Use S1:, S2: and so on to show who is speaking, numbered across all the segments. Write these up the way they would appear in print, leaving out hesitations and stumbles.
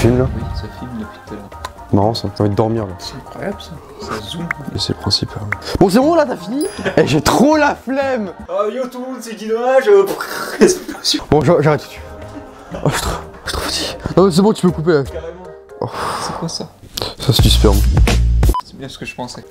S1: filme là?
S2: Oui, ça filme depuis tout à l'heure.
S1: Marrant ça, j'ai envie de dormir là.
S2: C'est incroyable ça, ça zoome.
S1: Et c'est le principe. Bon c'est bon là, t'as fini? Eh j'ai trop la flemme.
S2: Oh yo tout le monde, c'est Guidonnage.
S1: Bon j'arrête tout de suite. Oh je suis trop fatigué. Non mais c'est bon, tu peux couper là.
S2: Carrément.
S1: Oh.
S2: C'est quoi ça?
S1: Ça c'est du sperme.
S2: C'est bien ce que je pensais.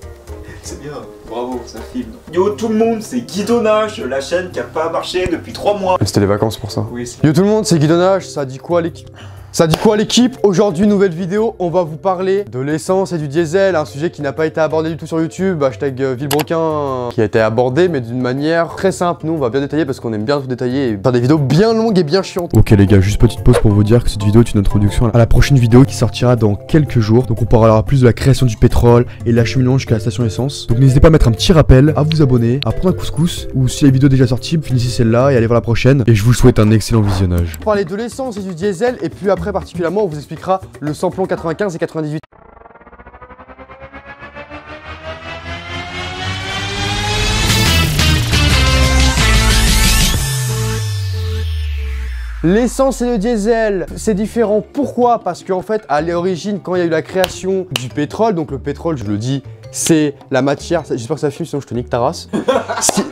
S2: C'est bien, bravo, ça filme. Yo tout le monde, c'est Guidonnage, la chaîne qui a pas marché depuis 3 mois.
S1: C'était les vacances pour ça.
S2: Oui, c'est...
S1: Yo tout le monde, c'est Guidonnage, ça dit quoi l'équipe? Ça dit quoi l'équipe? Aujourd'hui, nouvelle vidéo, on va vous parler de l'essence et du diesel, un sujet qui n'a pas été abordé du tout sur YouTube, hashtag Villebrequin, qui a été abordé mais d'une manière très simple. Nous on va bien détailler parce qu'on aime bien tout détailler et faire des vidéos bien longues et bien chiantes. Ok les gars, juste petite pause pour vous dire que cette vidéo est une introduction à la prochaine vidéo qui sortira dans quelques jours. Donc on parlera plus de la création du pétrole et l'acheminement jusqu'à la station essence. Donc n'hésitez pas à mettre un petit rappel, à vous abonner, à prendre un couscous, ou si la vidéo est déjà sortie, finissez celle-là et allez voir la prochaine. Et je vous souhaite un excellent visionnage. On va parler de l'essence et du diesel et puis après particulièrement on vous expliquera le samplon 95 et 98. L'essence et le diesel, c'est différent. Pourquoi? Parce qu'en fait, à l'origine, quand il y a eu la création du pétrole, donc le pétrole, je le dis, c'est la matière, j'espère que ça filme sinon je te nique ta race.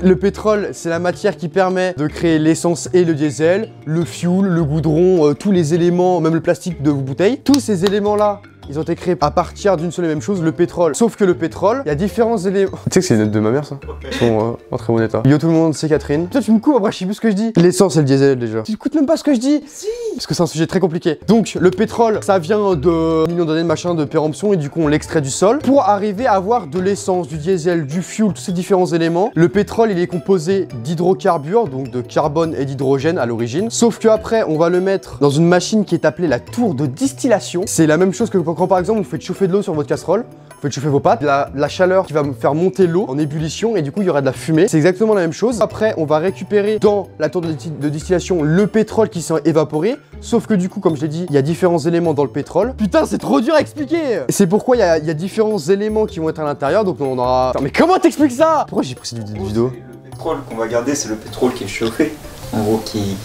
S1: Le pétrole, c'est la matière qui permet de créer l'essence et le diesel, le fuel, le goudron, tous les éléments, même le plastique de vos bouteilles. Tous ces éléments-là, ils ont été créés à partir d'une seule et même chose, le pétrole. Sauf que le pétrole, il y a différents éléments. Tu sais que c'est les notes de ma mère, ça? Ils sont en très bon état. Yo tout le monde, c'est Catherine. Toi tu me coupes, après je sais plus ce que je dis. L'essence et le diesel déjà. Tu écoutes même pas ce que je dis? Si. Parce que c'est un sujet très compliqué. Donc le pétrole, ça vient de millions d'années de machin de péremption et du coup on l'extrait du sol pour arriver à avoir de l'essence, du diesel, du fuel, tous ces différents éléments. Le pétrole, il est composé d'hydrocarbures, donc de carbone et d'hydrogène à l'origine. Sauf que après, on va le mettre dans une machine qui est appelée la tour de distillation. C'est la même chose que quand par exemple vous faites chauffer de l'eau sur votre casserole. Vous faites chauffer vos pâtes, la chaleur qui va faire monter l'eau en ébullition et du coup il y aura de la fumée. C'est exactement la même chose. Après on va récupérer dans la tour de distillation le pétrole qui s'est évaporé. Sauf que du coup comme je l'ai dit, il y a différents éléments dans le pétrole. Putain c'est trop dur à expliquer. C'est pourquoi il y a différents éléments qui vont être à l'intérieur. Donc on aura... Attends, mais comment t'expliques ça? Pourquoi j'ai pris cette vidéo?
S2: Le pétrole qu'on va garder, c'est le pétrole qui est chauffé. En gros qui...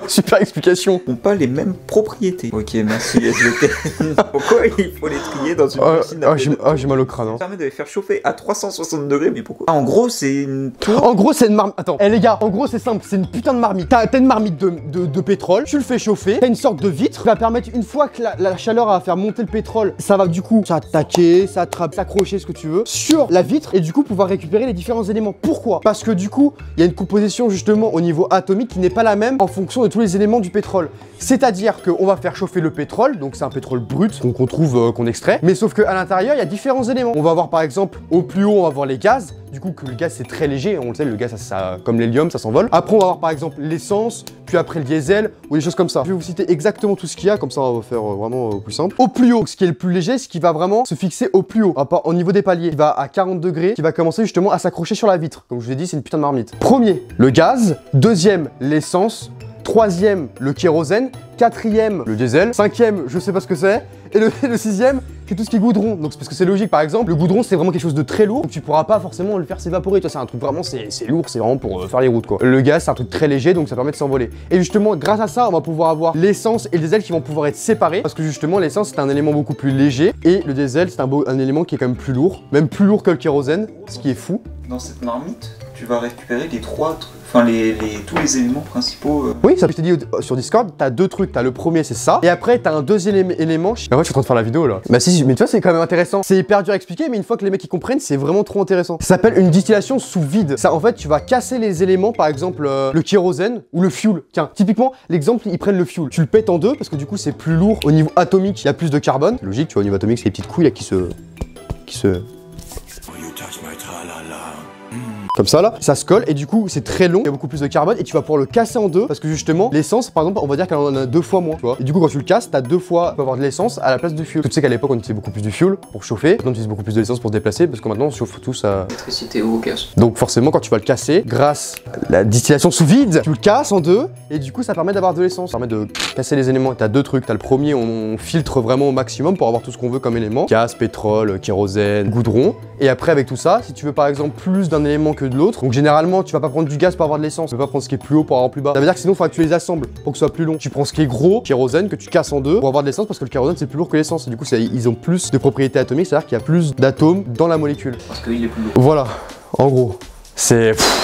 S1: Super explication.
S2: N'ont pas les mêmes propriétés. Ok, merci SVT. Pourquoi il faut les trier dans une machine
S1: j'ai mal au crâne.
S2: Ça permet de les faire chauffer à 360 degrés, mais pourquoi? En gros, c'est une tour.
S1: En gros, c'est une marmite. Attends, les gars, en gros, c'est simple. C'est une putain de marmite. T'as une marmite de pétrole, tu le fais chauffer, t'as une sorte de vitre qui va permettre, une fois que la chaleur va faire monter le pétrole, ça va du coup s'attaquer, s'accrocher, ce que tu veux, sur la vitre et du coup pouvoir récupérer les différents éléments. Pourquoi? Parce que du coup, il y a une composition justement au niveau atomique qui n'est pas la même en fonction de tous les éléments du pétrole. C'est-à-dire qu'on va faire chauffer le pétrole, donc c'est un pétrole brut qu'on trouve, qu'on extrait, mais sauf qu'à l'intérieur, il y a différents éléments. On va avoir par exemple, au plus haut, on va avoir les gaz, du coup que le gaz c'est très léger, on le sait, le gaz ça comme l'hélium, ça s'envole. Après on va avoir par exemple l'essence, puis après le diesel, ou des choses comme ça. Je vais vous citer exactement tout ce qu'il y a, comme ça on va faire vraiment plus simple. Au plus haut, ce qui est le plus léger, ce qui va vraiment se fixer au plus haut, au niveau des paliers, qui va à 40 degrés, qui va commencer justement à s'accrocher sur la vitre. Comme je vous l'ai dit, c'est une putain de marmite. Premier, le gaz. Deuxième, l'essence. Troisième, le kérosène. Quatrième, le diesel. Cinquième, je sais pas ce que c'est. Et le sixième, c'est tout ce qui est goudron. Donc c'est parce que c'est logique, par exemple, le goudron c'est vraiment quelque chose de très lourd. Donc tu pourras pas forcément le faire s'évaporer. Toi c'est un truc vraiment, c'est lourd, c'est vraiment pour faire les routes quoi. Le gaz c'est un truc très léger, donc ça permet de s'envoler. Et justement, grâce à ça, on va pouvoir avoir l'essence et le diesel qui vont pouvoir être séparés. Parce que justement, l'essence c'est un élément beaucoup plus léger. Et le diesel c'est un élément qui est quand même plus lourd. Même plus lourd que le kérosène, ce qui est fou.
S2: Dans cette marmite, tu vas récupérer les trois trucs. Enfin, tous les éléments principaux.
S1: Oui, ça je t'ai dit sur Discord, t'as deux trucs. T'as le premier, c'est ça. Et après, t'as un deuxième élément. En fait, je suis en train de faire la vidéo là. Bah si, mais tu vois, c'est quand même intéressant. C'est hyper dur à expliquer, mais une fois que les mecs ils comprennent, c'est vraiment trop intéressant. Ça s'appelle une distillation sous vide. Ça, en fait, tu vas casser les éléments, par exemple, le kérosène ou le fuel. Tiens, typiquement, l'exemple, ils prennent le fuel. Tu le pètes en deux parce que du coup, c'est plus lourd. Au niveau atomique, il y a plus de carbone. Logique, tu vois, au niveau atomique, c'est les petites couilles là qui se. Comme ça là, ça se colle et du coup c'est très long, il y a beaucoup plus de carbone et tu vas pouvoir le casser en deux parce que justement l'essence par exemple on va dire qu'elle en a 2 fois moins, tu vois. Et du coup quand tu le casses, t'as 2 fois, tu peux avoir de l'essence à la place du fuel. Tu sais qu'à l'époque on utilisait beaucoup plus du fuel pour chauffer, maintenant on utilise beaucoup plus de l'essence pour se déplacer parce que maintenant on chauffe tous à
S2: électricité au gaz.
S1: Donc forcément quand tu vas le casser, grâce à la distillation sous vide, tu le casses en deux et du coup ça permet d'avoir de l'essence. Ça permet de casser les éléments. T'as deux trucs, t'as le premier, on filtre vraiment au maximum pour avoir tout ce qu'on veut comme élément. Gaz, pétrole, kérosène, goudron. Et après avec tout ça, si tu veux par exemple plus d'un élément que que de l'autre. Donc généralement, tu vas pas prendre du gaz pour avoir de l'essence, tu vas pas prendre ce qui est plus haut pour avoir plus bas. Ça veut dire que sinon, il faut que tu les assembles pour que ce soit plus long. Tu prends ce qui est gros, kérosène, que tu casses en deux pour avoir de l'essence parce que le kérosène c'est plus lourd que l'essence. Et du coup, ils ont plus de propriétés atomiques, c'est-à-dire qu'il y a plus d'atomes dans la molécule.
S2: Parce qu'il est plus lourd.
S1: Voilà, en gros.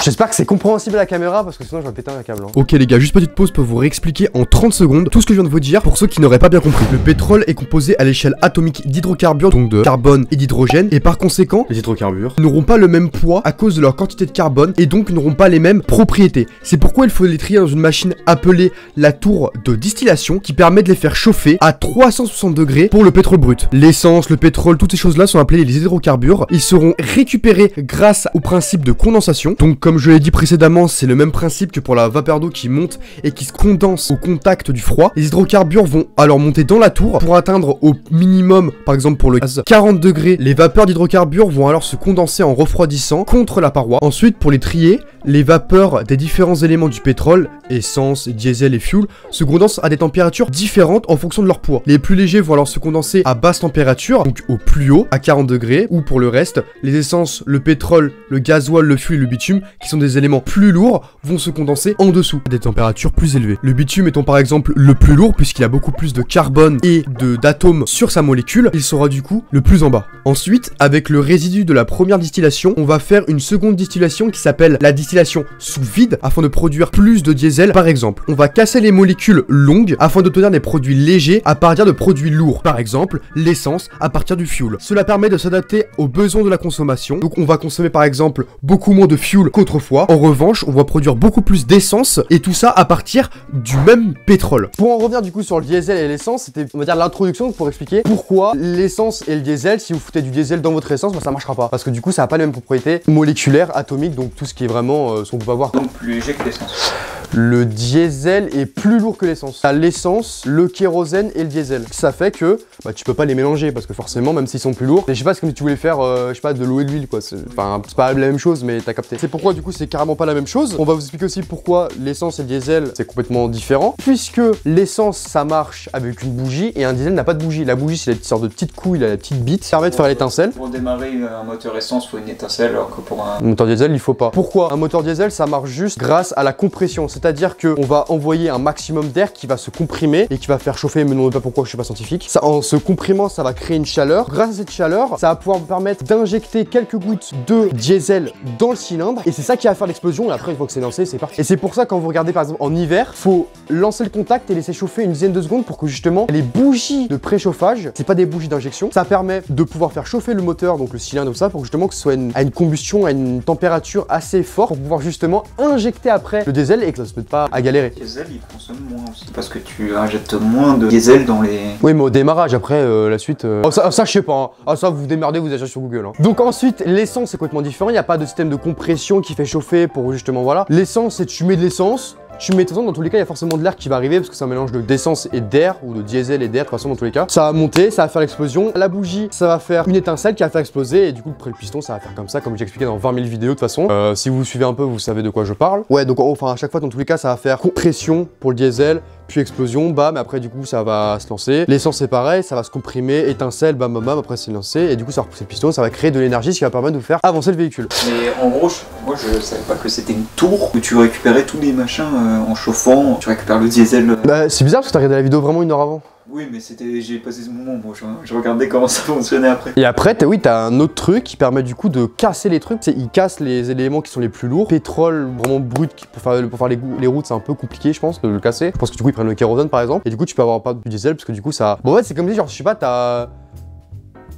S1: J'espère que c'est compréhensible à la caméra parce que sinon je vais péter un câble. Hein.
S3: Ok les gars, juste petite pause pour vous réexpliquer en 30 secondes tout ce que je viens de vous dire pour ceux qui n'auraient pas bien compris. Le pétrole est composé à l'échelle atomique d'hydrocarbures, donc de carbone et d'hydrogène, et par conséquent, les hydrocarbures n'auront pas le même poids à cause de leur quantité de carbone et donc n'auront pas les mêmes propriétés. C'est pourquoi il faut les trier dans une machine appelée la tour de distillation qui permet de les faire chauffer à 360 degrés pour le pétrole brut. L'essence, le pétrole, toutes ces choses-là sont appelées les hydrocarbures. Ils seront récupérés grâce au principe de condensation. Donc comme je l'ai dit précédemment, c'est le même principe que pour la vapeur d'eau qui monte et qui se condense au contact du froid. Les hydrocarbures vont alors monter dans la tour pour atteindre au minimum, par exemple pour le gaz, 40 degrés. Les vapeurs d'hydrocarbures vont alors se condenser en refroidissant contre la paroi. Ensuite, pour les trier, les vapeurs des différents éléments du pétrole, essence, diesel et fuel, se condensent à des températures différentes en fonction de leur poids. Les plus légers vont alors se condenser à basse température, donc au plus haut, à 40 degrés, ou pour le reste, les essences, le pétrole, le gasoil, le fuel et le bitume, qui sont des éléments plus lourds, vont se condenser en dessous, à des températures plus élevées. Le bitume étant par exemple le plus lourd, puisqu'il a beaucoup plus de carbone et d'atomes sur sa molécule, il sera du coup le plus en bas. Ensuite, avec le résidu de la première distillation, on va faire une seconde distillation qui s'appelle la distillation sous vide, afin de produire plus de diesel. Par exemple, on va casser les molécules longues afin d'obtenir des produits légers à partir de produits lourds. Par exemple, l'essence à partir du fuel. Cela permet de s'adapter aux besoins de la consommation. Donc on va consommer par exemple beaucoup moins de fuel qu'autrefois. En revanche, on va produire beaucoup plus d'essence et tout ça à partir du même pétrole.
S1: Pour en revenir du coup sur le diesel et l'essence, c'était on va dire l'introduction pour expliquer pourquoi l'essence et le diesel, si vous foutez du diesel dans votre essence, bah, ça marchera pas. Parce que du coup ça n'a pas les mêmes propriétés moléculaires, atomiques, donc tout ce qui est vraiment ce qu'on peut pas voir.
S2: Donc plus léger que l'essence.
S1: Le diesel est plus lourd que l'essence. T'as l'essence, le kérosène et le diesel. Ça fait que bah, tu peux pas les mélanger parce que forcément, même s'ils sont plus lourds, je sais pas, c'est comme si tu voulais faire, je sais pas, de l'eau et de l'huile quoi. Enfin, c'est pas la même chose, mais t'as capté. C'est pourquoi du coup, c'est carrément pas la même chose. On va vous expliquer aussi pourquoi l'essence et le diesel, c'est complètement différent. Puisque l'essence, ça marche avec une bougie et un diesel n'a pas de bougie. La bougie, c'est la sorte de petite couille, la petite bite, ça permet de faire l'étincelle.
S2: Pour démarrer un moteur essence, il faut une étincelle, alors que pour un
S1: moteur diesel, il faut pas. Pourquoi? Un moteur diesel, ça marche juste grâce à la compression. C'est-à-dire qu'on va envoyer un maximum d'air qui va se comprimer et qui va faire chauffer, mais ne me demandez pas pourquoi, je suis pas scientifique. Ça, en se comprimant, ça va créer une chaleur. Grâce à cette chaleur, ça va pouvoir vous permettre d'injecter quelques gouttes de diesel dans le cylindre et c'est ça qui va faire l'explosion. Et après, une fois que c'est lancé, c'est parti. Et c'est pour ça, quand vous regardez par exemple en hiver, faut lancer le contact et laisser chauffer une dizaine de secondes pour que justement les bougies de préchauffage, c'est pas des bougies d'injection, ça permet de pouvoir faire chauffer le moteur, donc le cylindre, tout ça, pour justement que ce soit à une combustion, à une température assez forte pour pouvoir justement injecter après le diesel et que ça se mette pas à galérer.
S2: Le diesel, il consomme moins aussi parce que tu injectes moins de diesel dans les...
S1: Oui, mais au démarrage, après, la suite... Oh, ça, je sais pas. Hein. Ah, ça, vous vous démerdez, vous achetez sur Google. Hein. Donc ensuite, l'essence, c'est complètement différent. Il n'y a pas de système de compression qui fait chauffer pour justement, voilà. L'essence, c'est tu mets de l'essence. Tu mets de toute façon, dans tous les cas, il y a forcément de l'air qui va arriver parce que c'est un mélange d'essence et d'air ou de diesel et d'air. De toute façon, dans tous les cas, ça va monter, ça va faire l'explosion. La bougie, ça va faire une étincelle qui va faire exploser et du coup, après le piston, ça va faire comme ça, comme j'ai expliqué dans 20 000 vidéos de toute façon. Si vous suivez un peu, vous savez de quoi je parle. Ouais, donc enfin, à chaque fois, dans tous les cas, ça va faire compression pour le diesel, puis explosion, bam, après du coup, ça va se lancer. L'essence, c'est pareil, ça va se comprimer, étincelle, bam, bam, bam, après c'est lancé et du coup, ça va repousser le piston, ça va créer de l'énergie, ce qui va permettre de faire avancer le véhicule.
S2: Mais en gros, moi, je savais pas que c'était une tour où tu récupérais tous les machins en chauffant. Tu récupères le diesel.
S1: Bah, c'est bizarre parce que t'as regardé la vidéo vraiment une heure avant.
S2: Oui, mais j'ai passé ce moment, moi, je regardais comment ça fonctionnait après.
S1: Et après, t'as un autre truc qui permet du coup de casser les trucs. Il casse les éléments qui sont les plus lourds. Pétrole vraiment brut, pour faire les routes, c'est un peu compliqué, je pense, de le casser. Je pense que du coup, ils prennent le kérosène par exemple. Et du coup, tu peux avoir pas du diesel parce que du coup, ça. Bon, en fait, c'est comme si, genre, je sais pas,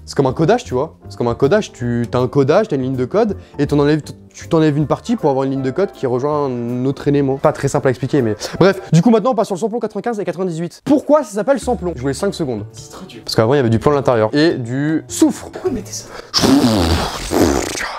S1: c'est comme un codage, tu vois. C'est comme un codage. T'as un codage, t'as une ligne de code et tu t'enlèves une partie pour avoir une ligne de code qui rejoint un autre élément. Pas très simple à expliquer, mais bref. Du coup, maintenant, on passe sur le samplon 95 et 98. Pourquoi ça s'appelle samplon? Je voulais 5 secondes.
S2: C'est trop dur.
S1: Parce qu'avant, il y avait du plomb à l'intérieur et du soufre.
S2: Pourquoi mettez ça?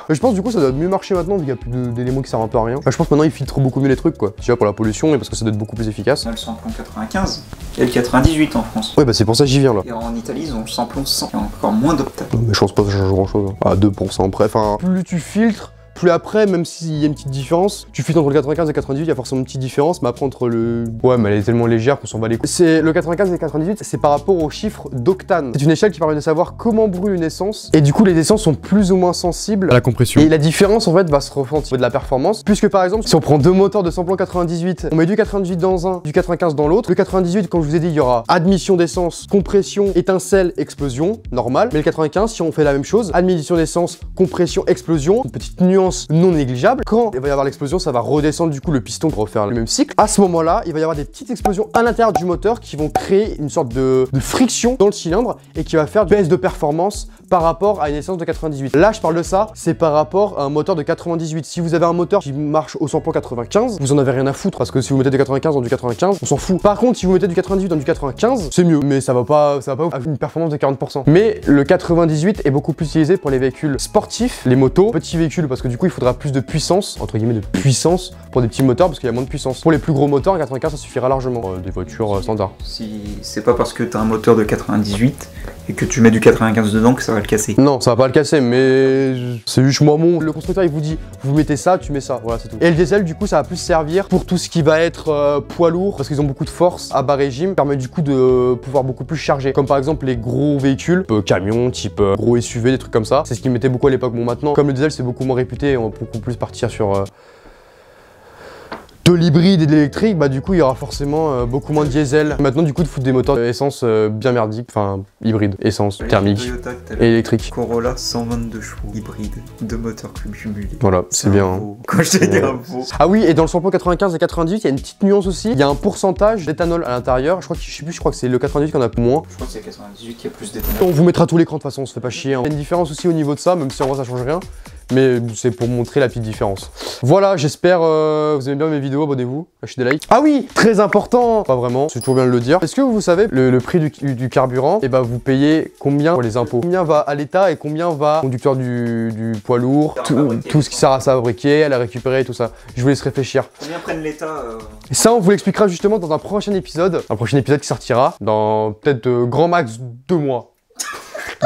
S1: Mais je pense du coup ça doit mieux marcher maintenant vu qu'il y a plus d'éléments qui servent un peu à rien. Enfin, je pense maintenant ils filtrent beaucoup mieux les trucs quoi. Déjà pour la pollution et parce que ça doit être beaucoup plus efficace.
S2: On a le samplon 95 et le 98 en France.
S1: Ouais bah c'est pour ça que j'y viens là.
S2: Et en Italie ils ont le samplon 100. Il y a encore moins d'octave.
S1: Mais je pense pas que ça change grand chose. Hein. À 2% près. Enfin, plus tu filtres, Plus après, même s'il y a une petite différence, tu filtres entre le 95 et le 98, il y a forcément une petite différence, mais après entre le... Ouais, mais elle est tellement légère qu'on s'en bat les couilles. C'est le 95 et le 98, c'est par rapport au chiffre d'octane. C'est une échelle qui permet de savoir comment brûle une essence, et du coup les essences sont plus ou moins sensibles
S3: à la compression.
S1: Et la différence en fait va se ressentir de la performance, puisque par exemple, si on prend deux moteurs de samplon 98, on met du 98 dans un, du 95 dans l'autre. Le 98, comme je vous ai dit, il y aura admission d'essence, compression, étincelle, explosion, normal. Mais le 95, si on fait la même chose, admission d'essence, compression, explosion, une petite nuance non négligeable. Quand il va y avoir l'explosion, ça va redescendre du coup le piston pour refaire le même cycle. À ce moment-là, il va y avoir des petites explosions à l'intérieur du moteur qui vont créer une sorte de friction dans le cylindre et qui va faire une baisse de performance par rapport à une essence de 98. Là, je parle de ça, c'est par rapport à un moteur de 98. Si vous avez un moteur qui marche au samplon 95, vous en avez rien à foutre parce que si vous mettez du 95 dans du 95, on s'en fout. Par contre, si vous mettez du 98 dans du 95, c'est mieux, mais ça va pas avec une performance de 40%. Mais le 98 est beaucoup plus utilisé pour les véhicules sportifs, les motos, petits véhicules parce que du coup, il faudra plus de puissance, entre guillemets de puissance pour des petits moteurs parce qu'il y a moins de puissance. Pour les plus gros moteurs, 95 ça suffira largement. Des voitures standards.
S2: Si c'est pas parce que t'as un moteur de 98 et que tu mets du 95 dedans que ça va le casser.
S1: Non, ça va pas le casser, mais c'est juste moi mon. Le constructeur il vous dit, vous mettez ça, tu mets ça, voilà c'est tout. Et le diesel du coup ça va plus servir pour tout ce qui va être poids lourd parce qu'ils ont beaucoup de force à bas régime, permet du coup de pouvoir beaucoup plus charger. Comme par exemple les gros véhicules, camions, type gros SUV, des trucs comme ça. C'est ce qu'ils mettaient beaucoup à l'époque. Bon maintenant, comme le diesel c'est beaucoup moins réputé, on va beaucoup plus partir sur de l'hybride et de l'électrique, bah du coup il y aura forcément beaucoup moins de diesel. Maintenant du coup de foutre des moteurs essence bien merdiques, enfin hybride, essence, thermique et électrique.
S2: Corolla 122 chevaux, hybride, 2 moteurs cumulés.
S1: Voilà, c'est bien.
S2: Quand je t'ai dit un beau.
S1: Ah oui, et dans le samplon 95 et 98, il y a une petite nuance aussi. Il y a un pourcentage d'éthanol à l'intérieur. Je crois que je sais plus, je crois que c'est le 98 qu'on a moins.
S2: Je crois que c'est 98 qui a plus d'éthanol.
S1: On vous mettra tout l'écran de toute façon, on se fait pas chier. Hein. Il y a une différence aussi au niveau de ça, même si en vrai ça change rien. Mais c'est pour montrer la petite différence. Voilà, j'espère vous aimez bien mes vidéos, abonnez-vous, lâchez des likes. Ah oui, très important, pas vraiment, c'est toujours bien de le dire. Est-ce que vous savez le prix du carburant, et bah vous payez combien pour les impôts? Combien va à l'État et combien va au conducteur du poids lourd, tout ce qui sert à fabriquer, à la récupérer, tout ça. Je vous laisse réfléchir.
S2: Combien prennent l'État
S1: Et ça, on vous l'expliquera justement dans un prochain épisode. Un prochain épisode qui sortira dans peut-être grand max 2 mois.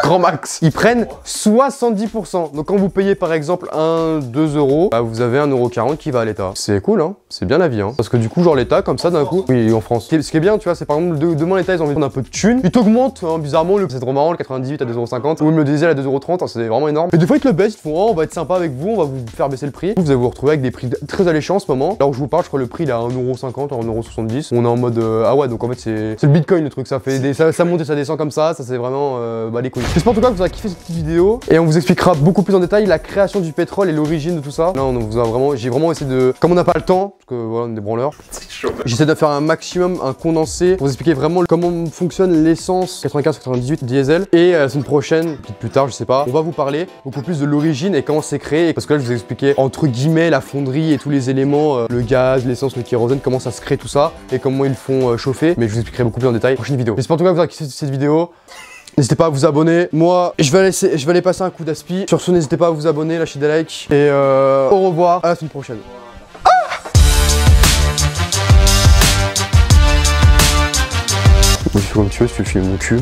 S1: Grand max. Ils prennent 70%. Donc quand vous payez par exemple 2 euros, bah vous avez 1,40 € qui va à l'État. C'est cool hein, c'est bien la vie hein. Parce que du coup genre l'État comme ça d'un coup, oui en France. Ce qui est bien tu vois, c'est par exemple demain l'État ils ont envie de prendre un peu de thunes. Ils t'augmentent hein, bizarrement, c'est trop marrant, le 98 à 2,50 € ou même le diesel à 2,30 €, hein, c'est vraiment énorme. Et des fois ils te le baissent, ils te font oh, on va être sympa avec vous, on va vous faire baisser le prix. Vous allez vous retrouver avec des prix très alléchants en ce moment. Là où je vous parle, je crois le prix il est à 1,50 €, 1,70 €. On est en mode ah ouais donc en fait c'est le Bitcoin le truc, ça fait ça monte et ça descend comme ça c'est vraiment bah les couilles. J'espère en tout cas que vous avez kiffé cette petite vidéo et on vous expliquera beaucoup plus en détail la création du pétrole et l'origine de tout ça. Là on vous a vraiment, j'ai vraiment essayé de, comme on n'a pas le temps, parce que voilà on est des branleurs, j'essaie de faire un maximum, un condensé pour vous expliquer vraiment comment fonctionne l'essence 95-98 diesel. Et la semaine prochaine, peut-être plus tard je sais pas, on va vous parler beaucoup plus de l'origine et comment c'est créé, parce que là je vous ai expliqué entre guillemets la fonderie et tous les éléments, le gaz, l'essence, le kérosène, comment ça se crée tout ça et comment ils font chauffer, mais je vous expliquerai beaucoup plus en détail dans la prochaine vidéo. J'espère en tout cas que vous avez kiffé cette vidéo. N'hésitez pas à vous abonner. Moi, je vais aller passer un coup d'aspi. Sur ce, n'hésitez pas à vous abonner, lâcher des likes. Et au revoir, à la semaine prochaine. Tu fais comme tu veux, si tu filmes mon cul.